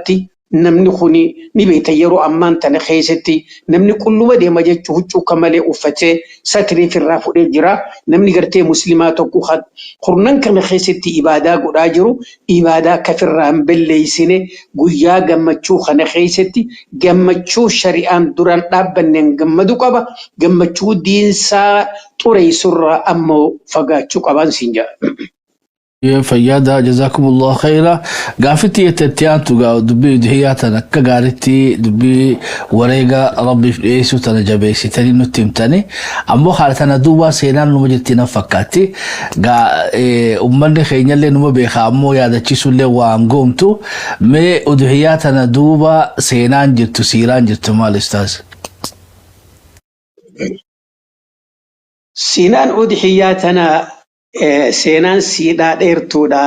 ammatti namni kuni ni beeta yeroo ammaan tana keessatti namni qulluma deema jechuu huccuu kamalee uffatee satirii firraa fudhee jira namni gartee muslimaa tokko kurnan kana keessatti ibaadaa godhaa jiru ibaadaa kafirraa hin balleessine guyyaa gammachuu kana keessatti gammachuu shari'aan duraan dhaabbanneen gammadu qaba gammachuu diinsaa xureessurraa ammoo fagaachuu qaban siin jedha. فيادا جزاكم الله خيرا قافتي يتتيان تقاو دبي دهياتنا كقارتي دبي وريقا ربي فليسو تنجبيسي تاني نتمتاني أمو خالتنا دوبا سينان نمجتنا فكاتي قا أماني خينيا اللي نمو بيخا أمو يادا چيسو اللي وانقومتو مي ودهياتنا دوبا سينان جرتو سيران جرتو مال استاذ سينان ودهياتنا seenaan siidhaa dheertuudha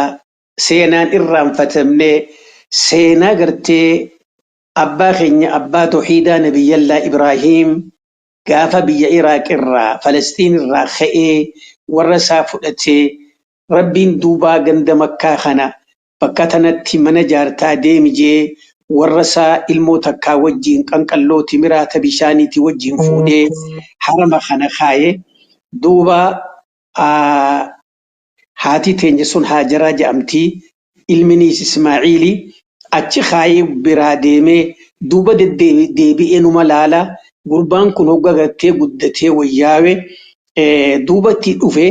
seenaan irraanfatamne seenaa gartee abbaa keenya abbaa tawhiidaa nabiyyallaa Ibraahiim gaafa biyya Iraaq irraa Falastiin irraa ka'ee warra isaa fudhatee rabbiin duubaa ganda makkaa kana bakka tanatti mana jaartaa deemi jee warra isaa ilmoo takkaa wajjiin qanqalloo timiraata bishaaniitii wajjiin fuudhee harama kana kaayee duuba haati teenya sun Haajaraa jedhamti ilminis Ismaaciili achi kaayee biraa deemee duuba deebi'ee numa laala gurbaan kun hogga gartee guddatee wayyaawe duubatti dhufe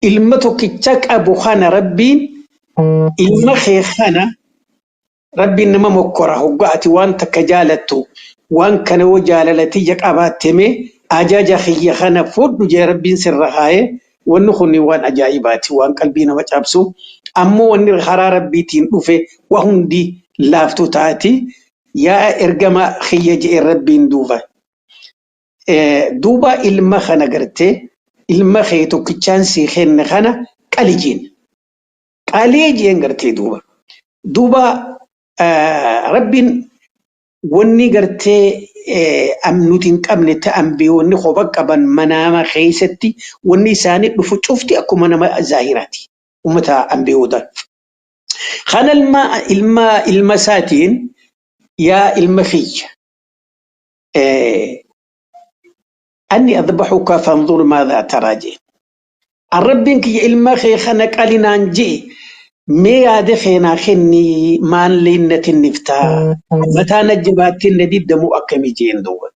ilma tokkicha qabu kana rabbiin ilma kee kana rabbiin nama mokkora hogga ati waan takka jaalattu waan kana woo jaalalati jaqabaatteme ajaaja khiyya kana fudhu jee rabbiin sirra kaayee wanni khuni waan ajaa'ibaati waan qalbii nama cabsu ammoo wanni karaa rabbiitiin dhufe waa hundi laaftu taati yaa ergama khiyya jee rabbiin duuba ilma kana gartee ilma khee tokkichaan si kenne kana qalijeen gartee duuba rabbiin wanni gartee nutin qabne ta'an biyoonni qoba qaban manaama keessatti wanni isaanii dhufu cufti akkuma nama zaahiraati ummata ambiyoodan kana ilma isaatiin yaa ilma khiyya أني أذبحك فانظر ماذا تراجع الرب كي ilma khee kana qalinaan jee mee yaade kheenaa kenni maan leennatin niftaa mataa najjabaatiin nadiddamu akkami jeen duuba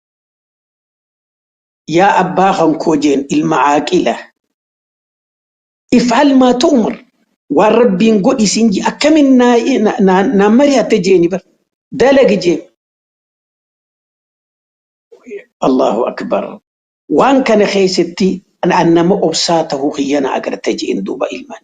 yaa abbaa hankoo jeen ilma caaqila if'al maa tu'mar waan rabbiin godhisin ji akkamin naan mari'atte jeeni bar dalagi jeen Allahu akbar waan kana keessatti annama obsaa tahuu khiyyana agarte jeen duuba ilmaan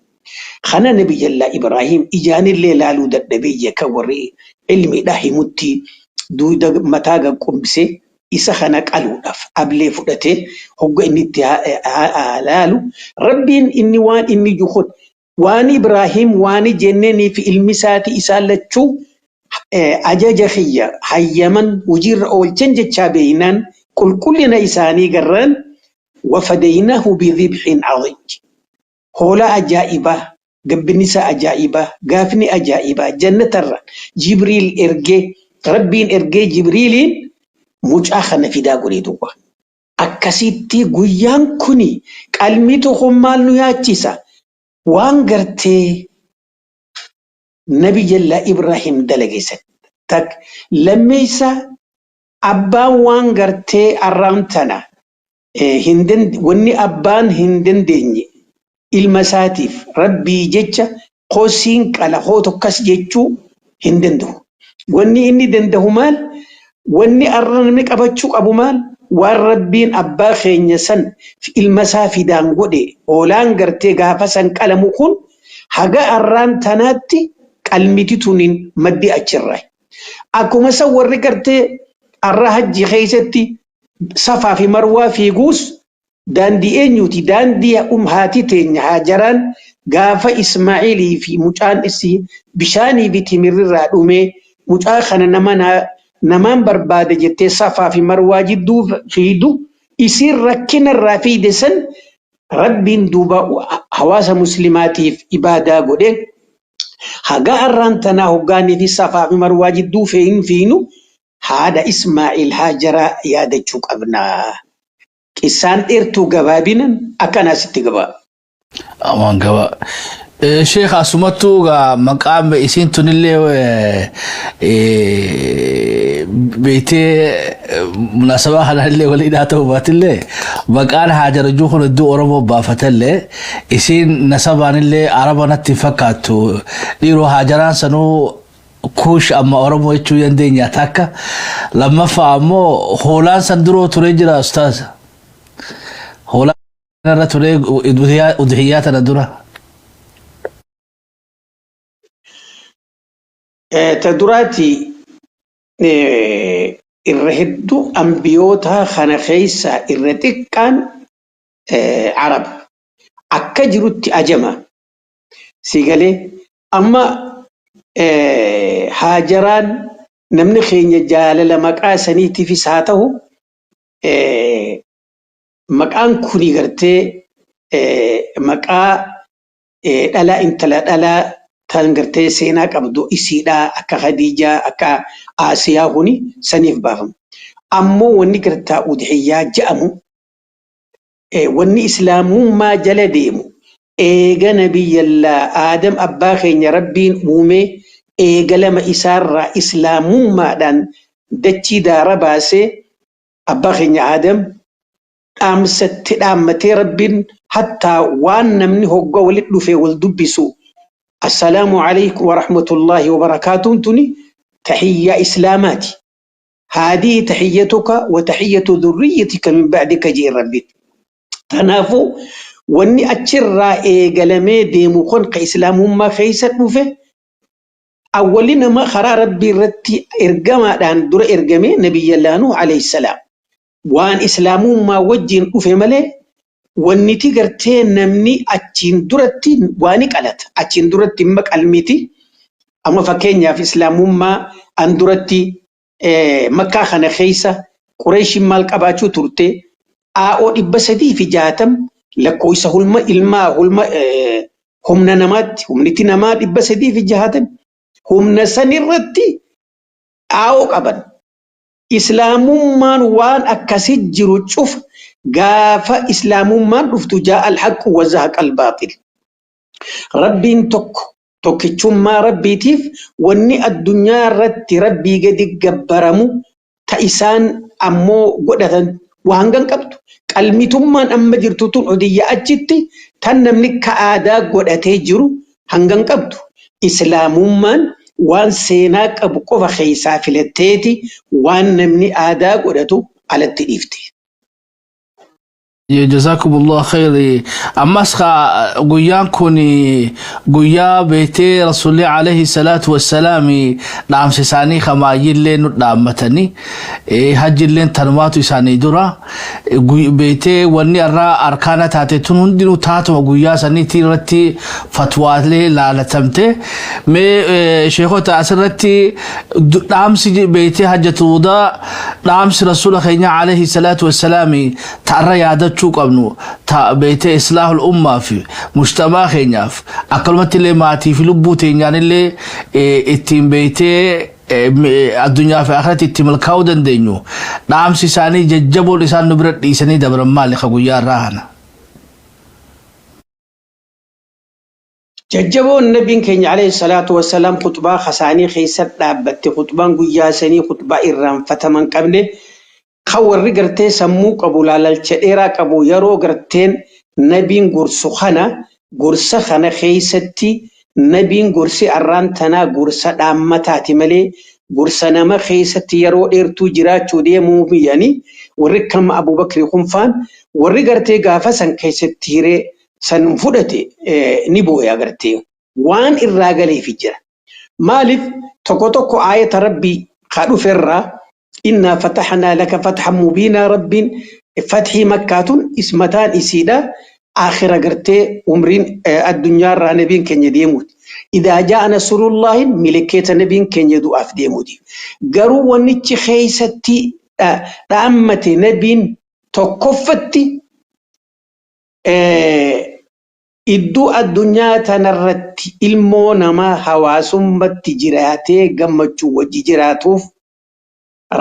خنا نبي الله إبراهيم إجاني اللي لالو دبي كوري علمي داهي متي دوي دا متاغا قمسي إسا خناك ألو دف أبلي فدته هو إني لالو ربين إني وان إني جخد واني إبراهيم واني جنني في المساتي إسالتشو أجاج خيّا حيّمن وجير أول جنجة شابينان كلنا إساني قران وفديناه بذبح عظيم هولا أجائبة قبنسا أجائبة قافني أجائبة جنة الرّ جبريل إرجي ربين إرجي جبريل مجاخنا في داقوري دوبا أكسيتي قيان كوني كالميتو خمال نياتيسا وانقرتي نبي جل إبراهيم دلقيسا تك لميسا أبان وانقرتي أرامتنا هندن وني أبان هندن ديني ilmasaatif rabbii jecha qosiin qala hooto kas jechuu hin danda'u wanni inni danda'u maal wanni arranni qabachuu qabu maal waan rabbiin abbaa keenya san ilmasaa fidaan godhe oolaan gartee gaafa san qalamu kun haga arraan tanaatti qalmiti tunin maddi achirraa akkuma san warri gartee arra hajji keessatti safaa fi marwaa fiiguus daandii eenyuti daandii haati teenya Haajaraan gaafa Ismaaciilii fi mucaan isii bishaanii fi timirirraa dhume mucaa kana namaan barbaada jettee safaa fi marwaa jidduu fiidu isiin rakkinarraa fiide san rabbiin duuba hawaasa muslimaatiif ibaadaa godhe haga arrantana hoggaanii fi safaa fi marwaa jidduu fiinu haadha Ismaa'il Haajaraa yaadachuu qabna. Qissaan dheertuu gabaabinan akkana sitti gabaa. Amaan gaba. Sheekh Asumattuu maqaan isiin tunillee beektee munaasabaa kanallee waliidhaa ta'uu baatillee maqaan Haajarajuu kun iddoo Oromoo baafatallee isiin nasabaanillee Araba natti fakkaattu dhiiroo Haajaraan sanuu kuush amma Oromoo jechuu dandeenya takka lammaffaa ammoo hoolaan san duroo turee jira ustaaz. Hoolaan irra turee udhiyyaa tana dura. Taduraati irra hedduu ambiyoota kana keessa irra xiqqaan Araba akka jirutti ajama sigalee amma Haajaraan namni keenya jaalala maqaa saniitiifis haa ta'u maqaan kuni gartee maqaa dhalaa intala dhalaa tan gartee seenaa qabdu isiidhaa akka Khadiijaa akka Aasiyaa kuni saniif baafamu. Ammoo wanni gartaa udhiyyaa jedhamu wanni islaamummaa jala deemu eega nabiyyallaa Aadam abbaa keenya rabbiin uumee eegalama isaarraa islaamummaadhaan dachii daara baasee abbaa keenya Aadam dhaamsatti dhaammatee rabbiin hattaa waan namni hogga walit dhufee wal dubbisu السلام عليكم ورحمة الله وبركاته تني تحية إسلاماتي هذه تحيتك وتحية ذريتك من بعدك جي ربي تنافو واني أتشر قلمي ديمو خنق إسلام ما خيست مفه أولنا ما خرا ربي رتي إرقما دان در إرقمي نبي الله عليه السلام وان إسلام ما وجين أفه ملي wanni gartee namni achiin duratti waani qalata achiin duratti maqalmiti amma fakkeenyaaf islaamummaa an duratti makkaa kana keessa qureeshin maal qabaachuu turte aa'oo 360 lakkoofsa humna namaatti humniti namaa 360 humna sanirratti aa'oo qaban islaamummaan waan akkasi jiru cufa قافا إسلام من رفت جاء الحق وزهق الباطل ربي توكيتشم ما ربي تيف واني الدنيا ربي قد قبرمو تايسان أمو قدتا وهنغن قبتو كلمتم من أما جرتوتون عدية أجتي تنمني كآدا قدتا جرو هنغن قبتو إسلام من وان سيناك أبو قفا خيسا فلتيتي وان نمني آدا قدتو على التليفتي جزاكم الله خير أمسخا قيان كوني قيا بيتي رسول الله عليه الصلاة والسلام نعم سيساني خما يلين نعم متني هج اللين تنماتو ساني درا بيتي وني أرى أركانة تاتي تنهندنو تاتو قيا ساني تيرتي فتوات لي لا تمتي مي شيخو تأسرتي نعم سي بيتي حجة وضاء نعم سي رسول الله عليه الصلاة والسلام تعرى يادت شو قبنو تا بيت إصلاح الأمة في مجتمع خيناف أكلمة اللي ماتي في لبوتين يعني اللي اتين بيت الدنيا في آخرة اتين الكاودن دينيو نعم سيساني ججبو لسان نبرت لساني دبر مالي خقويا راهنا ججبو النبي كين عليه الصلاة والسلام خطبة خساني خيست لابت خطبان قويا سني خطبة إرام فتمن قبله خور قرتي سمو قبول على الشعيرة قبو يرو قرتين نبين قرسو خنا قرس خنا خيستي نبين قرسي أرانتنا قرس دامتاتي ملي قرس نما خيستي يرو إرتو جراتو دي مومي يعني ورقم أبو بكر خنفان ورقرتي قافة سن خيستي ري سن فودتي نبو يا قرتي وان الراقلي في جرا مالف تقوتوكو آية ربي قالوا فرّا إنا فتحنا لك فتحا مبينا رب فتح مكة اسمتان إسيدا آخر قرتي عمرين الدنيا را نبين كن يديموت إذا جاء نصر الله ملكيت نبين كن يدو أفديمودي قروا ونتش خيستي رأمت نبين تقفتي iddoo addunyaa tanarratti ilmoo namaa hawaasummatti jiraatee gammachuu wajji jiraatuuf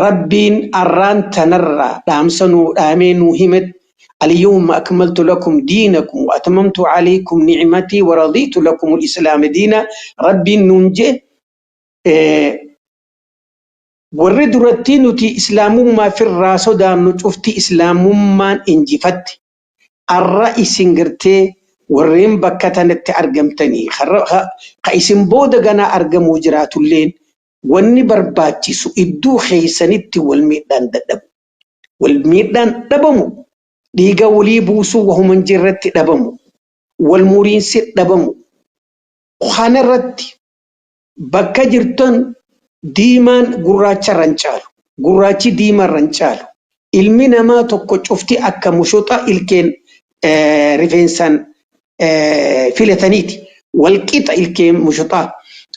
rabbiin arraan tanarraa dhaamsanuu dhaamee nuu himet اليوم أكملت لكم دينكم وأتممت عليكم نعمتي ورضيت لكم الإسلام دينا ربي ننجي ورد رتينتي إسلام ما في الراس دام نشوفتي إسلام ما انجفت الرئيس انجرتي ورين بكتن التأرجمتني قيسم بودا جنا أرجم وجرات اللين واني برباتي سو إدو خيسانيتي والميدان دب والميدان دبمو ديغا ولي بوسو وهم انجرت دبمو والمورين ست دبمو خان الرد بكا جرتن ديمان قراچا رنچالو قراچي ديمان رنچالو المنا ما توكو شفتي أكا مشوطة الكين ريفينسان فيلتانيتي والكيتا الكين مشوطة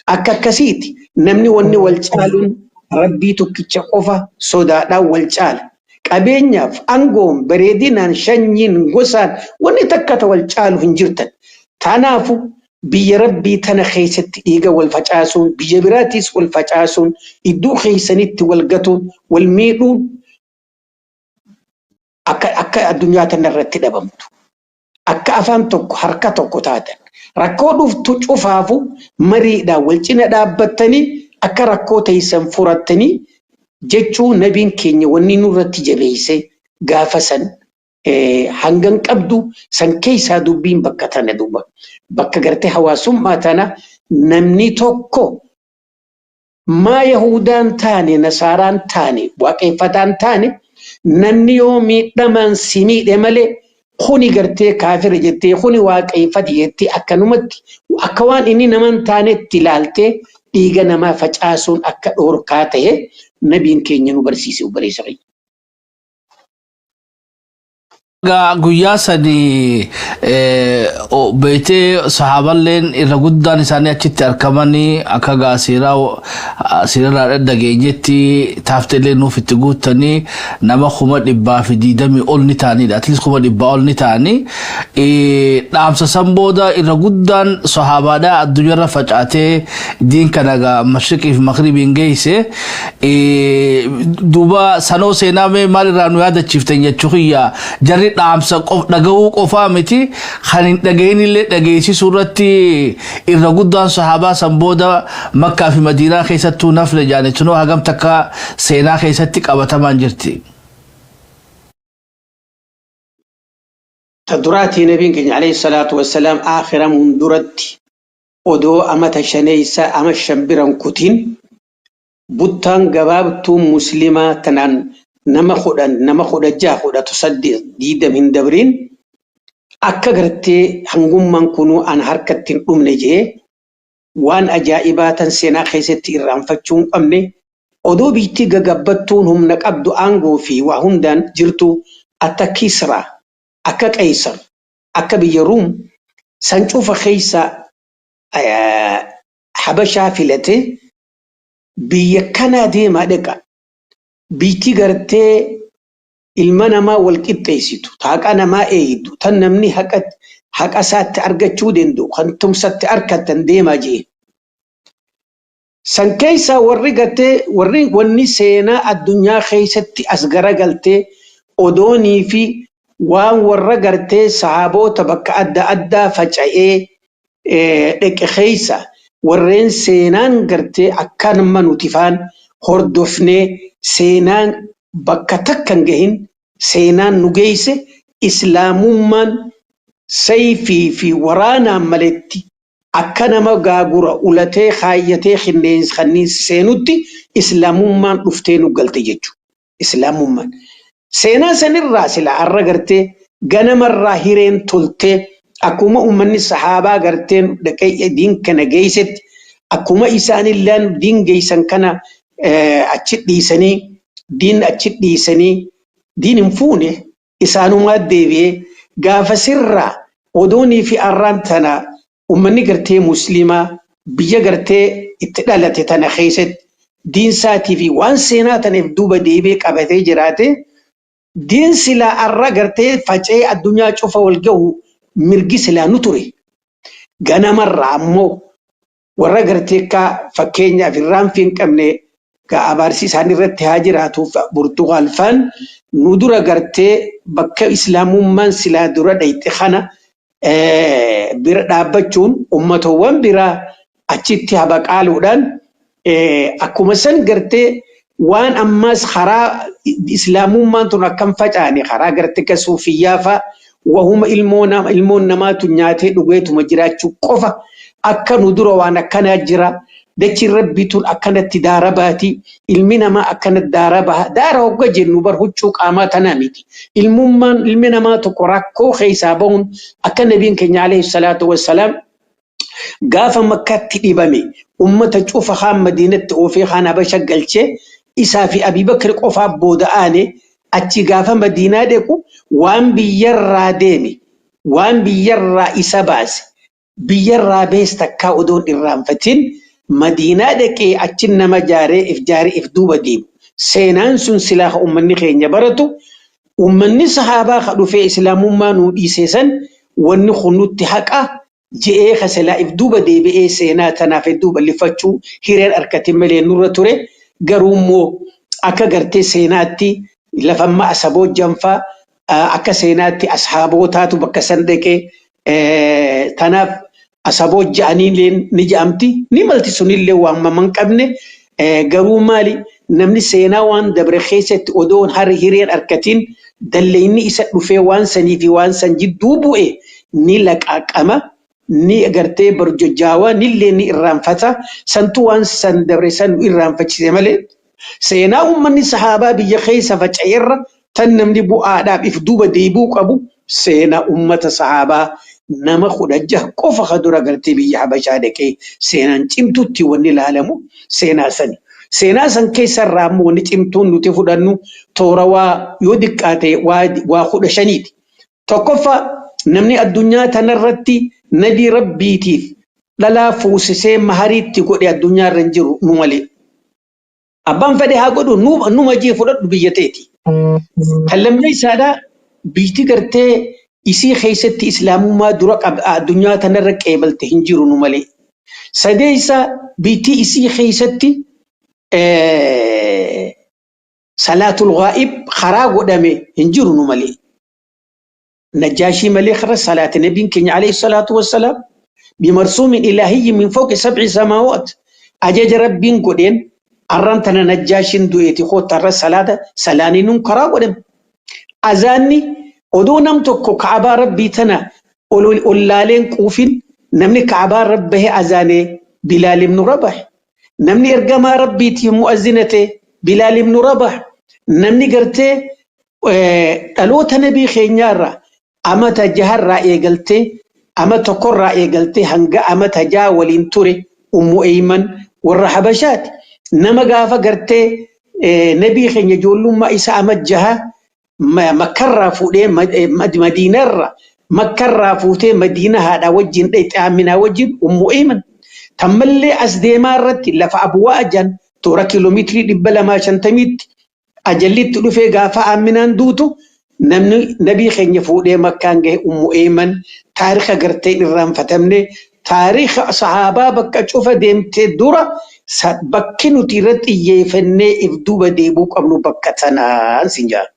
أكا كسيتي نمني وني والچالون ربي توكيچا قفا سودا دا والچال قبينياف أنغوم بريدينان شنين غسان وني تكتا والچالو هنجرتن تانافو بي ربي تنا خيست إيغا والفجاسون بي براتيس والفجاسون إدو خيسانيت والغتون والميدون أكا الدنيا تنرت دبمتو أكا أفهمتك حركتك تاتا ركودو تشوفافو مريدا والجنة دابتني أكا ركو تيسن فرطني جيتشو نبين كيني وني نورتي جبيسي غافسن هنگن قبدو سن كيسا دوبين بكتان دوبا بكا غرتي حواسم ماتانا نمني توكو ما يهودان تاني نصاران تاني واقفتان تاني نمني يومي دمان سيمي دمالي خوني غرتي كافر جتي خوني واقفت يتي أكا نمت وأكوان إني نمان تاني تلالتي إيغا نما فجاسون أكا أوركاته نبين كيني نبرسيسي وبريسغي guyyaa sadi beeytee saxaaballeen irra guddaan isaanii achitti argamanii akka siirarraa dhageenyetti taafteellee nuuf itti guuttanii nama 120 ol ni ta'anidha. Atleast 100 ol ni ta'anii dhaamsa san booda irra guddaan saxaabaadhaa addunyaarra facaatee diin kana mashriqii fi maghribiin geesse duuba sanoo seenaa maalirraa nu yaadachiiftan jechuu kiyya jarri dhaamsa dhagahuu qofaa miti kan hin dhageenillee dhageessisuu irratti irra guddaan sahaabaa san booda Makkaa fi Madiinaa keessattuu nafle jaanitunoo hagam takka seenaa keessatti qabatamaan jirti. تدراتي نبيك عليه الصلاة والسلام آخر مندرتي ودو أمت شنيسا أما الشمبران كتين بطان قبابتو مسلمة تنان nama kudha jaha kudha تصدق ديدا من دبرين أكا قرتي هنقوم كنو أن حركة نجي وان أجائباتا سينا خيستي إرام فتشون أمني ودو بيتي قبطون هم نقبدو أنغو في وهندان جرتو أتا كيسرا أكا كيسر أكا بيروم سنشوف خيسا حبشا فيلتي بيكنا دي مالكا بيتي غرتي المنما والقطيسيتو تاقا نما ايدو تنمني حق سات ارغچو دندو خنتم سات اركتن ديما جي سنكيسا ورغتي وني سينا الدنيا خيستي اسغرغلتي اودوني في وان ورغرتي صحابو تبك ادا فجاي دك خيسا ورين سينان غرتي اكن منو تفان هردفني سينان بكتكن جهن سينان نجيسه إسلامون سيفي في ورانا ملتي أكنا ما جاغورا ولته خايته خنيس خنيس سينوتي إسلامون رفتين قلتي جتو إسلامون سينا سنر راسلا عرقرتي جنم الراهرين تلتي أكوما أمني الصحابة قرتين دكي دين كان جيست أكوما إسان اللان دين جيسان كان أشد ديسني دين أشد ديسني دين مفونه إسانو ما ديبي قاف سرّا ودوني في أرانتنا ومني قرتي مسلمة بيا قرتي اتدالتي تنخيست دين ساتي في وان سينات نفدوبة ديبي قابتي جراتي دين سلا أرى قرتي فجأي الدنيا شوفا والجو مرقي سلا نطري ganamarraa ammoo warra gartee ka fakkeenyaaf irraan fi hin qabne ka abaarsi isaan irratti haa jiraatuuf Burtuqaal faan nu dura gartee bakka islaamummaan silaa dura dhayxe kana bira dhaabbachuun ummatowwan biraa achitti habaqaaluudhaan akkuma san gartee waan ammas karaa islaamummaan tun akkam facaane karaa gartee ka suufiyyaa fa'a wahuma ilmoon namaatu nyaatee dhugeetuma jiraachuu qofa akka nu dura waan akkanaa jira dachiin rabbiituun akkanatti daara baati ilmi namaa akkanatti daara baha daara hogga jennu bar huccuu qaamaa tanaa miti ilmi namaa tokko rakkoo keessaa bahuun akka nabiin keenya alayhi salaatu wassalaam gaafa makkaatti dhibame ummata cufa haan madiinatti oofee haan habasha galchee isaa fi Abiibakar qofaaf booda'aane achi gaafa madiinaa deequ waan biyyarraa deeme waan biyyarraa isa baase biyyarraa bees takkaa odoon irraanfatin madiinaa dhaqee achin nama jaaree if duuba deemu seenaan sun silaa ummanni keenya baratu ummanni sahaabaa ka dhufee islaamummaa nuu dhiisesan wanni kunnutti haqa je'ee kasalaa if duuba deebi'ee seenaa tanaaf duuba lifachuu hireen arkatin malee nurra ture garuu immoo akka gartee seenaatti lafamma asaboo janfaa akka seenaatti ashaabotaatu bakka san dhaqee tanaaf asaboo ja'aniillee ni ja'amti ni malti sunillee waan maman qabne garuu maali namni seenaa waan dabre keessatti odoon har hireen arkatiin dalleyni isa dhufee waan sanii fi waan san jidduu bu'e ni laqaaqama ni gartee barjojjaawaa nillee ni irraanfata santu waan san dabre san irraanfachise malee seenaa ummanni sahaabaa biyya keessa faca'eerra tan namni bu'aadhaaf if duuba deebuu qabu seenaa ummata sahaabaa nama 16 qofa kadura gartee biyya habashaa dhaqee seenaan cimtutti wanni ilaalamu seenaa sani seenaa san keessa irraa ammoo wanni cimtuun nuti fudhannu toora waa yoo diqqaate waa 15ti tokkoffaa namni addunyaa tanarratti nabii rabbiitiif dhalaa fuusisee mahariitti godhe addunyaa irra hin jiru nu malee abbaan fedhe haa godhu numa jee fudhadhu biyya teeti kan lamma isaadhaa biitti gartee isii keessatti islaamummaa dura addunyaa tanarra qeebalte hin jiru nu malee sadeessa biitti isii keessatti salaatul ghaa'ib karaa godhame hin jiru nu malee نجاشي مليخرة صلاة النبي كني عليه الصلاة والسلام بمرسوم إلهي من فوق 7 سماوات أجج ربين قدين أرنتنا نجاشي دويتي خود ترى صلاة سلاني ننكرا قدم أزاني ودونم تكو كعبا ربي تنا أولالين كوفين نمني كعبا ربه أزاني بلال بن ربح نمني إرقما ربي تي مؤذنته بلال بن ربح نمني قرتي ألوت نبي خينيارا أما تجهر رأي قلتي أما تقر رأي قلتي هنقا أما تجا ولينتوري أم أيمن والرحبشات نما قافا قرتي نبي خين يجولون ما إسا أما جها مكرر فوتي مدينة مكرر فوتي مدينة هذا وجين أمنا وجين أم أيمن تملي أسدي مارت لفا أبواجا تورا كيلومتري دبلا ما شنتميت أجلت لفي قافا أمنان دوتو نبي خين يفوتي مكان جه أم أيمن تاريخ قرتين الرام فتمني تاريخ صحابة بكا تشوف ديمتي دورا بكينو تيرت إيه فني إفدوبة ديبوك أمنو بكتنا سنجا